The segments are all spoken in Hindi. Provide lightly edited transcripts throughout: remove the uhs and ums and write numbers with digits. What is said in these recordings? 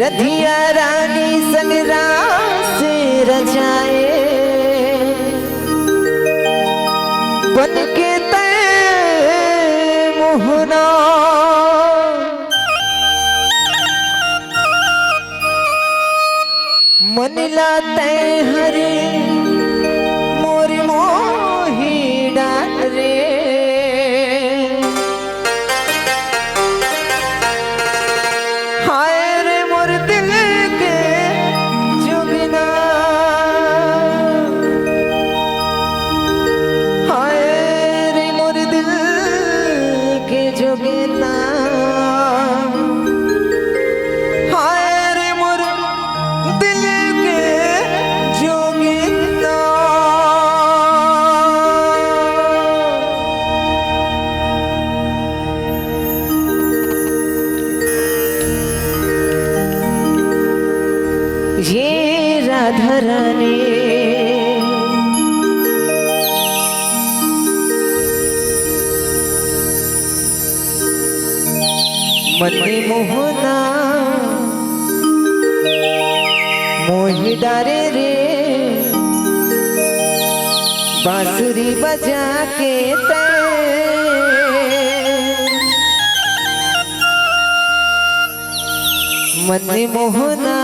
रधिया रानी संग्राम से रचाए बन के तय मोहना मनला तय हरे मोरी मोही डारे ये राधा रानी मनी मोहना मोही डारे रे बांसुरी बजा के मनी मोहना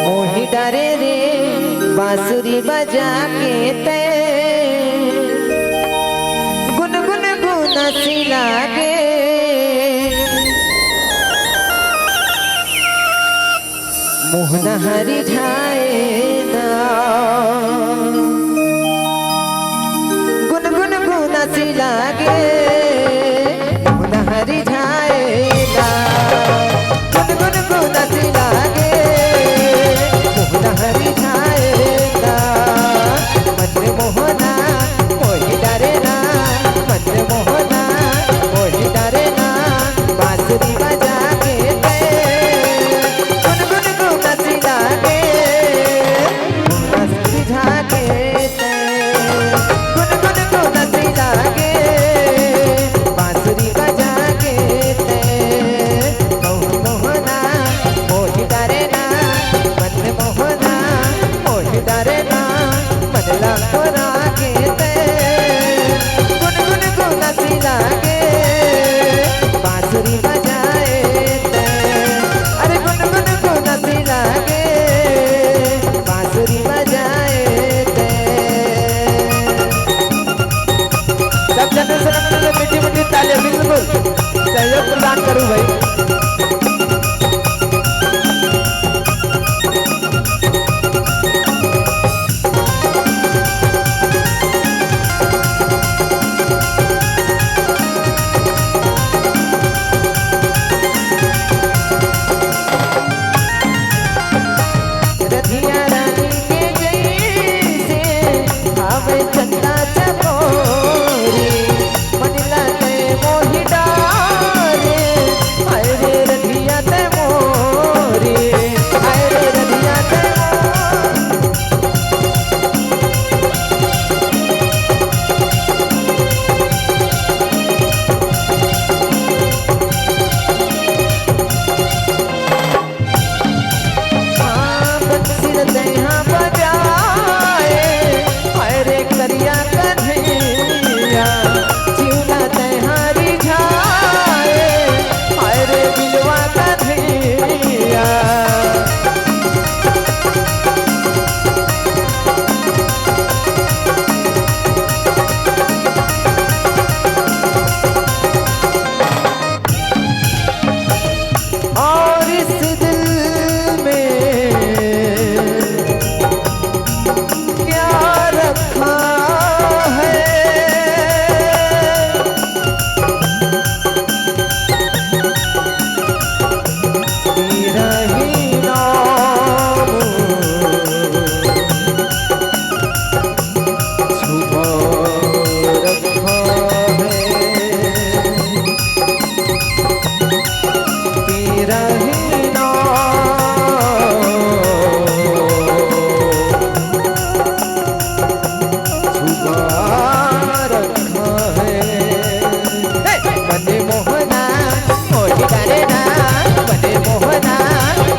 मोही डारे रे बांसुरी बजा के गुनगुन गुना सी लागे मोहना हरी ढाए ना गुनगुन गुना सी लागे मोहना हरी ढाए ना गुनगुन गुना सी लागे हरी छाएगा मन मोहना मोही डारे ना मन मोहना मोही डारे ना बांसुरी बजा के गुनगुन गुना सी लागे बांसुरी झाके गुनगुन गुना सी लागे बांसुरी बजा के मोहना मोही डारे ना मन मोहना डारे ना मनला कोरा के गुनगुन गुना सी लागे बांसुरी बजाए अरे गुनगुन गुना सी लागे बांसुरी बजाए सब जने से मीठी मीठी तालियां बिल्कुल सहयोग प्रदान करूं भाई।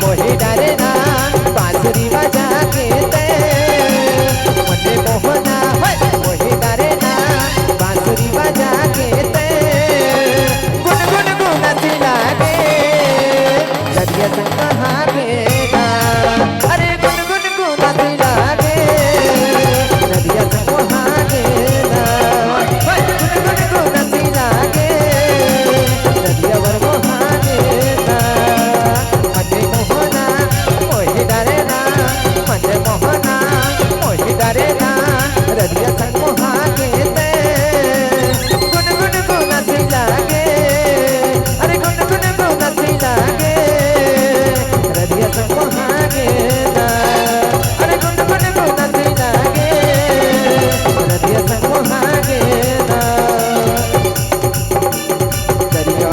मोहे रदिया संग कहाँ गेना अरे गुन गुन गुनाती लागे रदिया संग कहाँ गेना गुन गुन गुनाती लागे रदिया वर कहाँ गेना मजे मोहना मोहि डारे ना मजे मोहना मोहि डारे ना रदिया संग कहाँ गेते गुन गुन गुनाती लागे अरे गुन गुन गुनाती लागे रदिया संग कहाँ गेना अरे गुन गुन गुनाती लागे रदिया संग कहाँ गेना करिया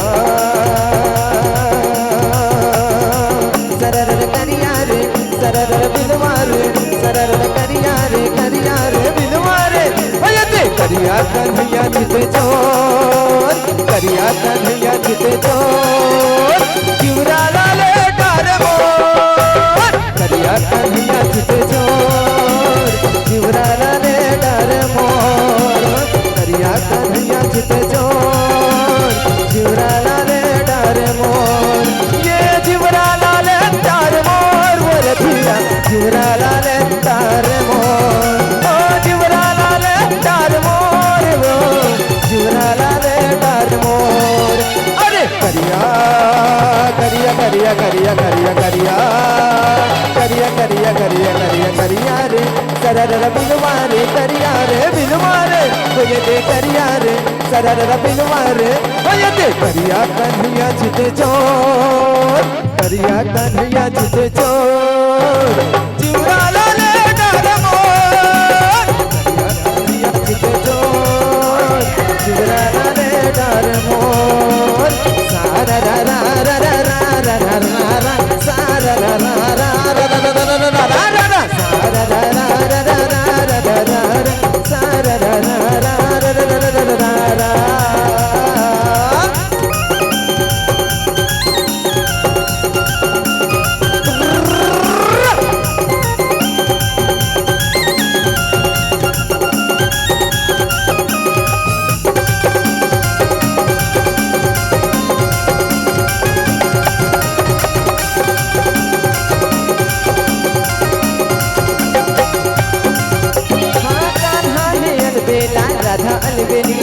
सरर करिया रे सरर बिलवार सरर करिया रे बिलवारे भयते करिया कन्हैया जिते चोर करिया कन्हैया जिते चोर चिवरा लाले डार मोर करिया कन्हैया जिते चोर चिवरा लाले डार मोर करिया कन्हैया जिते चोर चिवरा लाले डार मोर ये चिवरा लाले डार मोर वो रथिया चिवरा लाले डार मोर ओ चिवरा लाले डार मोर वो चिवरा लाले डार मोर अरे करिया करिया करिया करिया करिया करिया करिया करिया करिया करिया करिया रे सरर बिलवारे करिया रे बिलवारे मुझे दे करिया रे सरर बिलवारे मुझे दे करिया कन्हैया जिते चोर करिया कन्हैया जिते चोर चिवरा लाले डार मोर करिया कन्हैया जिते चोर चिवरा लाले डार मोर सारा रा रा रा रा रा रा रा रा सारा रा रा रा रा रा रा रा रा रा सारा रा रा रा रा रा रा रा रा सारा रा रा रा रा रा रा रा रा राधा अलबेली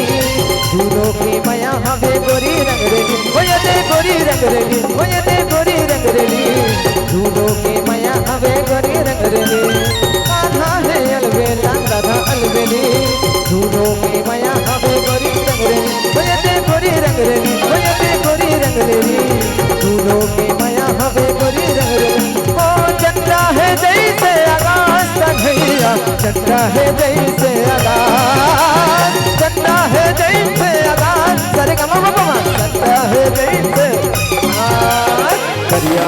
झूलों की माया हवे गोरी रंग रेली होये दे गोरी रंग रेली होये दे गोरी रंग रेली झूलों की माया हवे गोरी रंग रेली कान्हा है अलबेला राधा अलबेली झूलों की माया हवे गोरी रंग रेली होये दे गोरी रंग रेली होये दे गोरी रंग रेली झूलों की माया हवे गोरी रंग रेली ओ चंद्रा है जैसे आकाश का भैया चंद्रा है जैसे आकाश चंद्रा है जैसे आकाश सरे गा मा मा चंद्रा है जैसे आकाश करिया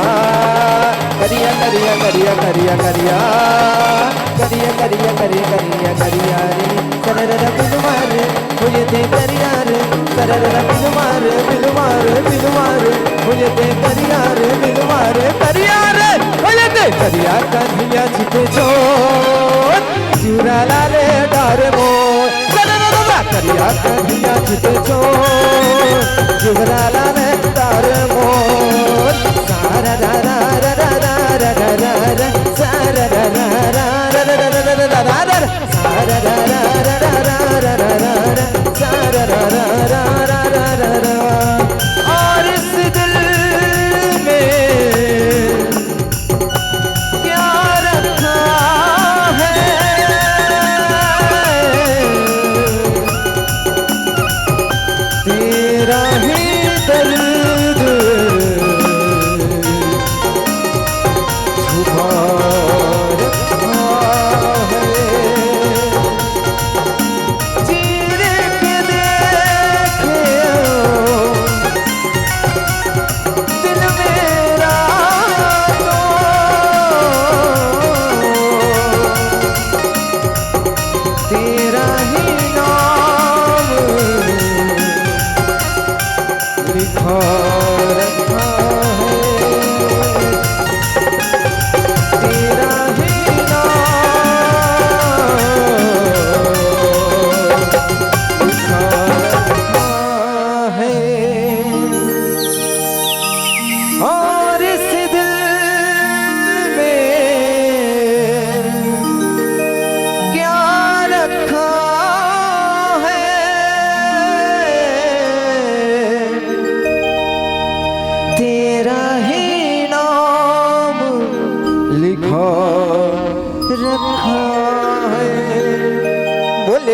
करिया करिया करिया करिया करिया करिया करिया करिया करिया करिया रे सरर बिलवार मुझे दे करिया रे सरर बिलवार बिलवार बिलवार मुझे दे करिया रे बिलवार करिया रे मुझे दे करिया कन्हैया जिते चोर चिवरा लाले डार मोर करिया कन्हैया जिते चोर चिवरा लाले डार मोर सारा रा रा रा रा रा रा रा रा सारा रा रा रा रा रा रा रा रा रा सारा रा रा रा रा रा रा रा रा सारा रा रा रा रा रा रा रा और इस दिल में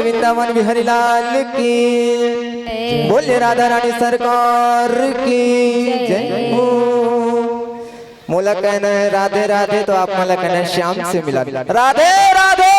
वृंदावन बिहारी लाल की, बोले राधा रानी सरकार की जय हो। मोला कहना है राधे राधे, तो आप मला कहना है श्याम से मिला। राधे राधे।